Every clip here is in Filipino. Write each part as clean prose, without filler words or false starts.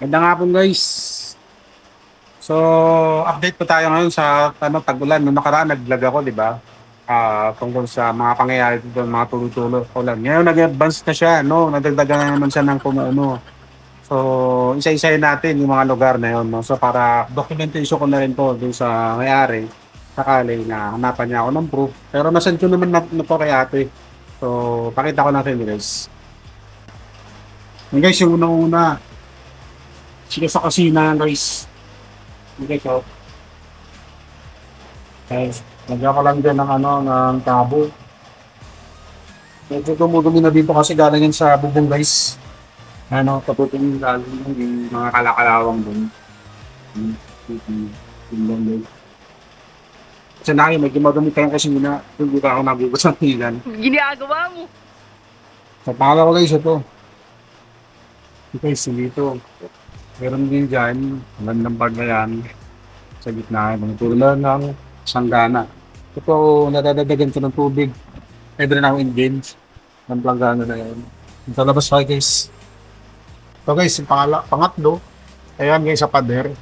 Magandang hapon guys. So, update po tayo ngayon sa tag-ulan. Noong nakaraan nag-vlog ako, di ba? Tungkol sa mga pangyayari dito, mga tuloy-tuloy ulan. Ngayon nag-advance na siya, no? Nadagdagan na naman siya ng kung. So, isa-isahin natin yung mga lugar na yun, no? So, para documentation ko na rin po dun sa may-ari, sakali na hanapan niya ako ng proof. Pero nasend ko naman na po kay ate. So, pakita ko natin guys. Yung guys, yung unang-una, sila sa kusina guys. Okay, so, lagyan ko lang din ng ng tabo. Medyo dumudumi na dito kasi galing yan sa bubong guys. Paputin yung galing yung mga kalakalawang dun. Yung bubong guys. Kasi na medyo madumi tayong kusina. Hindi pa ako nagugas ng hilan. Ginagawa mo. Sa pangalawa ko guys, ito. Ito guys, dito. Meron din dyan, magandang bag na yan. Sa gitna, mga tulad ng sanggana. Ito, nadadagdagan ko ng tubig. Pwede rin ako engage ng planggana na yun. Sa labas tayo guys. Ito guys, yung pangatlo. Ayan guys, sa pader.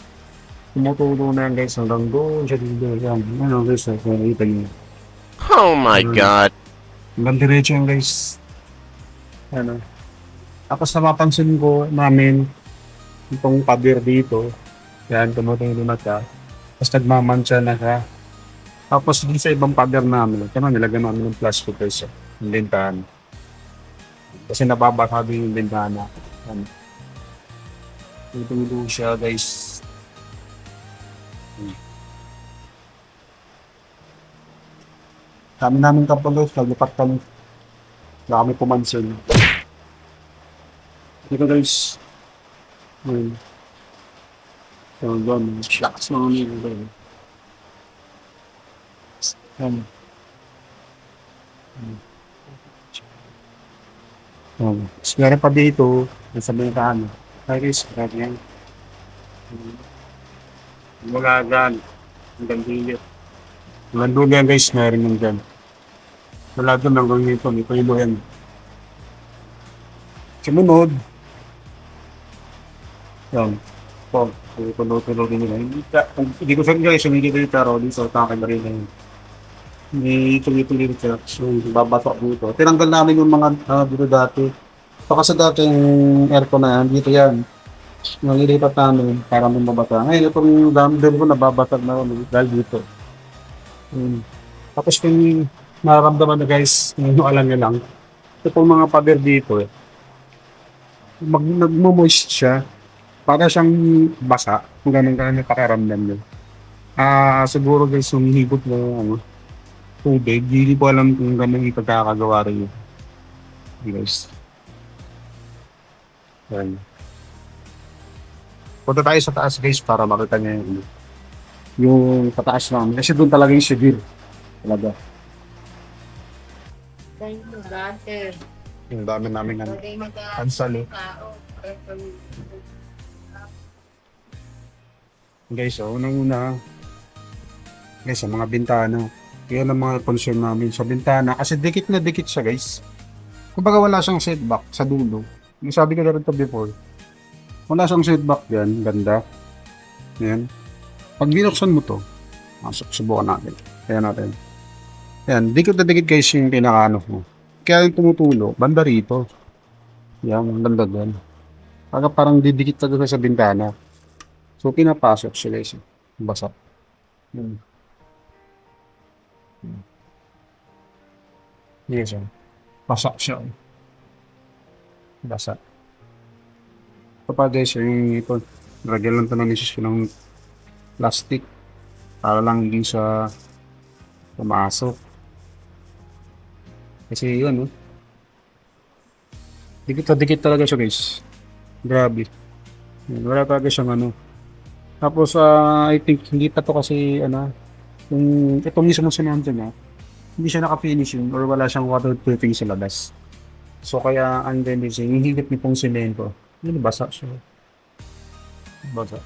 Tumutulo na yan guys hanggang doon siya dito. Ayan, ano guys, kung nakita niyo. Oh my God. Hanggang diretso yan guys. Ano. Tapos napapansin ko namin itong pader dito. Yan, tumutulo na siya. Tapos nagmamansya na siya. Tapos dun sa ibang pader namin, kaya nilagyan namin ng plastic guys, yung bintana. Kasi nababasa din yung bintana. Yan. Tutulo siya guys. Kami namin kapag guys, naglipat kami. Wala kami pumansin. Dito guys. Ayun. So, doon. Shucks mga nilo guys. Yan. Tapos meron pa dito, nasa bintana. Ay guys, grabe yan. Mula dyan, hanggang dito. Hanggang dulo yan guys, meron yung dyan. Wala doon hanggang dito, may pilo yan. Sumunod. Yan. Po, tulo-tulo din nila. Hindi ko sabi guys, hindi ko dito rin sa utang na rin yun. May tuloy-tuloy siya. So, babatok dito. Tinanggal namin yung mga dito dati. Baka sa dati yung aircon na yan, dito yan. Yung ilipat namin para may mabata. Ngayon, itong dumbbell ko nababatag na ako dahil dito. Tapos kung nararamdaman na guys, yung alam nyo lang, ito pong mga pader dito nagmo-moist siya. Para siyang basa, kung ganun pakiramdam nyo. Siguro guys, yung higop mo, tubig, hindi ko alam kung ganun ipagkakagawa rin yun. Guys. Yan. Punta tayo sa taas guys para makita niya yung pataas namin. Kasi doon talaga yung severe. Talaga. Thank you, Dante. Yung dami namin ansal Guys, unang-una, guys, sa mga bintana. Yan ang mga concern namin sa bintana. Kasi dikit na dikit siya guys. Kumbaga wala siyang setback sa dulo. Yung sabi ko na rin ito before. Wala siyang setback yan. Ganda. Yan. Pag binuksan mo to, subukan natin. Kaya natin. Yan. Dikit na dikit guys yung pinakaano mo. Kaya yung tumutulo, banda rito. Yan. Banda doon. Parang didikit talaga sa bintana. So, pinapasok siya guys. Basa. Yan. Yes, basa siya. Basa. Kapag guys, yung ito, lagyan lang ito ng isis ng plastic para lang hindi sa pumasok. Kasi yun, dikit na dikit talaga siya guys. Grabe. Wala talaga siyang Tapos, I think, hindi pa to kasi, yung ito mismo sinanto niya, hindi siya naka-finishing or wala siyang waterproofing sa labas. So, kaya, ang tendency, yung higit nitong semento, yun, basa siya. Basa.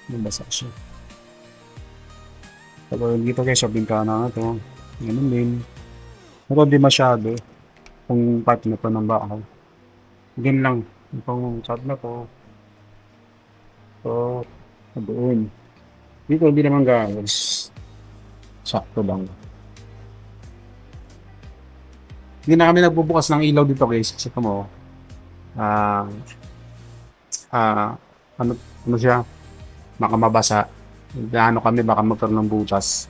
Yung basa siya. Tapos, dito guys, sa bintana na to, ganun din. Pero di masyado, kung part na to ng bakaw. Yun lang. Itong chat na to. So, doon. Dito, hindi naman guys. Sakto lang. Hindi na kami nagbubukas ng ilaw dito guys. Kasi mo, ah, ano, ano siya, baka mabasa. Ano kami, baka magkaroon ng butas.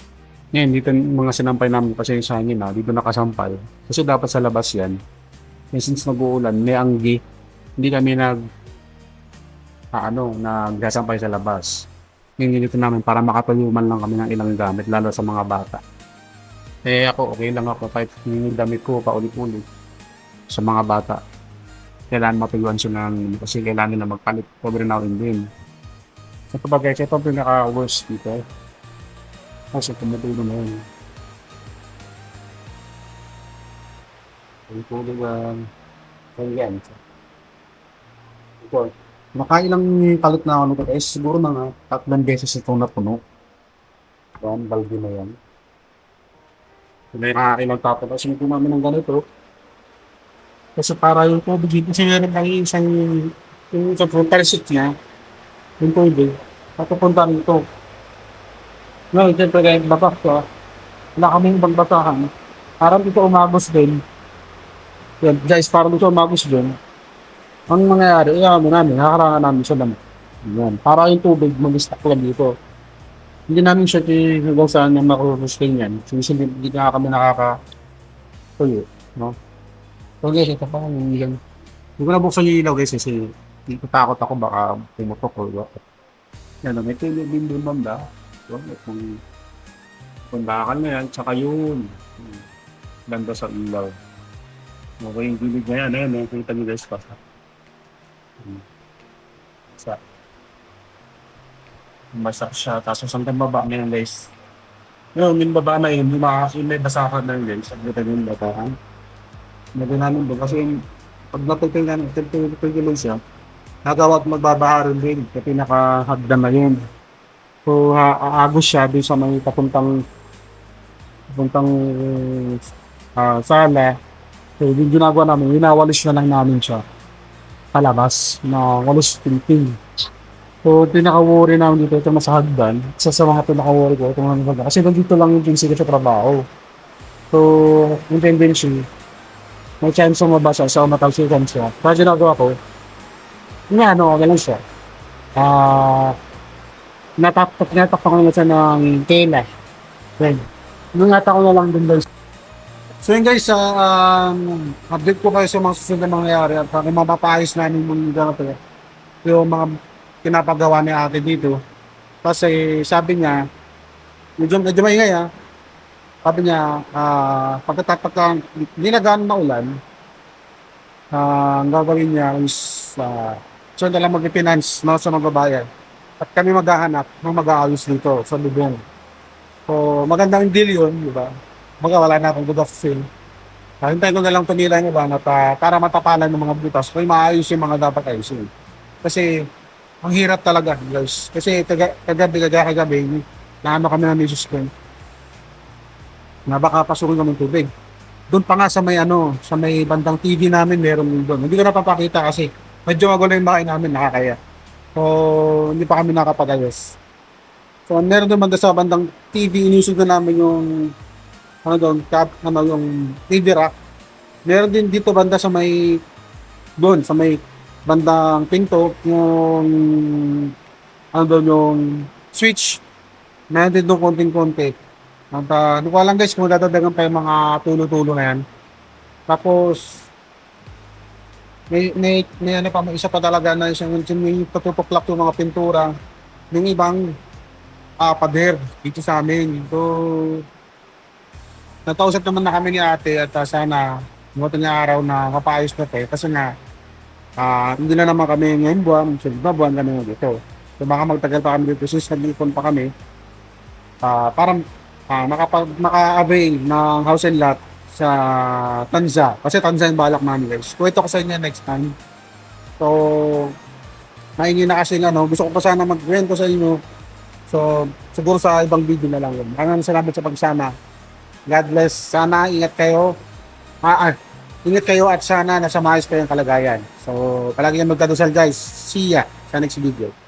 Ngayon, dito yung mga sinampay namin kasi sa hangin na, dito nakasampay. Kasi dapat sa labas yan. And since nag-uulan, may anggi. Hindi kami nagsasampay sa labas. Ngayon dito namin para makatuyuman lang kami ng ilang gamit, lalo sa mga bata. Eh ako, okay lang ako kahit yung damit ko paulit-ulit sa mga bata. Kailangan matuyuan sila kasi kailangan nila magpalit every now and then. So kapag guys, ito ang pinaka-worst dito. Kasi tumutulo na yun. Tumutulo lang. Ayan. Ito. Nakailang palit na ako nito guys. Siguro mga 3 beses itong napuno. Yan, balde na yan. May nakakailang tapon. Kasi hindi namin ng ganito. Kasi para yung tubig dito, kasi meron lang yung sa filter sheet niya, yung tubig, papupunta nito. Ngayon, siyempre kahit batak ka, wala kaming bagbatakan. Parang dito umagos din. Yan, guys, parang dito umagos din. Ang mangyayari, namin, nakarangan namin sa dami. Yan, para yung tubig mag-stack lang dito. Hindi namin siya hanggang saan yung makusustain yan. Kasi hindi na kami nakaka-tuyo, no? So guys, ito pa yung ilaw. Hindi ko nabuksan yung ilaw guys kasi takot ako baka pumutok o what. Yan, may tulog din doon banda. So, itong bakal na yan, tsaka yun. Ganda sa ilaw. Okay, yung gilid na yan, ayun, nakita nyo guys pa. Masak siya, tapos hanggang baba na yun guys. Ngayon, yung baba na yun, may basakan na yun guys. Ang ganda yung bataan. Hindi namin doon kasi pag napagpil namin, tigil siya, nagawa at magbabaharin din kasi pinaka-hagdan na yun. So, aagos siya doon sa may papuntang sala. So, yung ginagawa namin, winawalis na lang namin siya palabas na walis pinting. So, pinaka-worry namin dito, ito nasa hagdan. Isa sa mga pinaka-worry ko, itong hagdan. Kasi dito lang yung pinsigat sa trabaho. So, yung tendency, may chance mabasa sa matalsikan siya. Kaya ginagawa ko, ganun siya. Natak ko na siya ng tela. Then, nangata ko na lang din doon. So yun guys, update ko kayo sa mga susunod na mangyayari at kung mapapayos namin yung mga pinapagawa ni ate dito. Kasi sabi niya, medyo maingay sabi niya, pagkatapos hindi na gano'n maulan, ang gagawin niya is siya na lang mag-finance sa magbabayad. At kami maghahanap ng mag-aayos dito sa lubong. So magandang deal yun, di ba? Wala na akong good of sale. Hintayin ko na lang tumila niya ba para matapalan ng mga butas kung maayos yung mga dapat ayusin. Kasi ang hirap talaga guys. Kasi kagabi, naano kami na misis ko na baka pasukin kami ng tubig. Doon pa nga sa may bandang TV namin meron din doon. Hindi ko napapakita kasi medyo magulo yung bahay namin, nakakaya. So, hindi pa kami nakapag-ayos. So, meron doon banda sa bandang TV, inusog na namin yung yung TV rack. Meron din dito banda sa may bandang pinto, yung yung switch. Meron din doon konting-konti. Hindi ko alam guys kung dadagdagan pa yung mga tulo-tulo na yan. Tapos, may isa pa talaga na may patutuklak yung mga pintura ng ibang pader dito sa amin. So, natausap naman na kami ni ate at sana bumoto niya araw na mapayos na tayo kasi nga hindi na naman kami ngayon buwan, so buwan kami dito. So baka magtagal pa kami dito since nag-ipon pa kami para maka-avail ng house and lot sa Tanza. Kasi Tanza yung balak namin guys. Kung ito ko sa inyo next time. So, maingin na kasi gusto ko pa sana mag-rento sa inyo. So, siguro sa ibang video na lang yun. Maraming salamat sa pagsama. God bless. Sana ingat kayo. Ingat kayo at sana nasa maayos kayong kalagayan. So, palagi kayong magdadasal guys. See ya sa next video.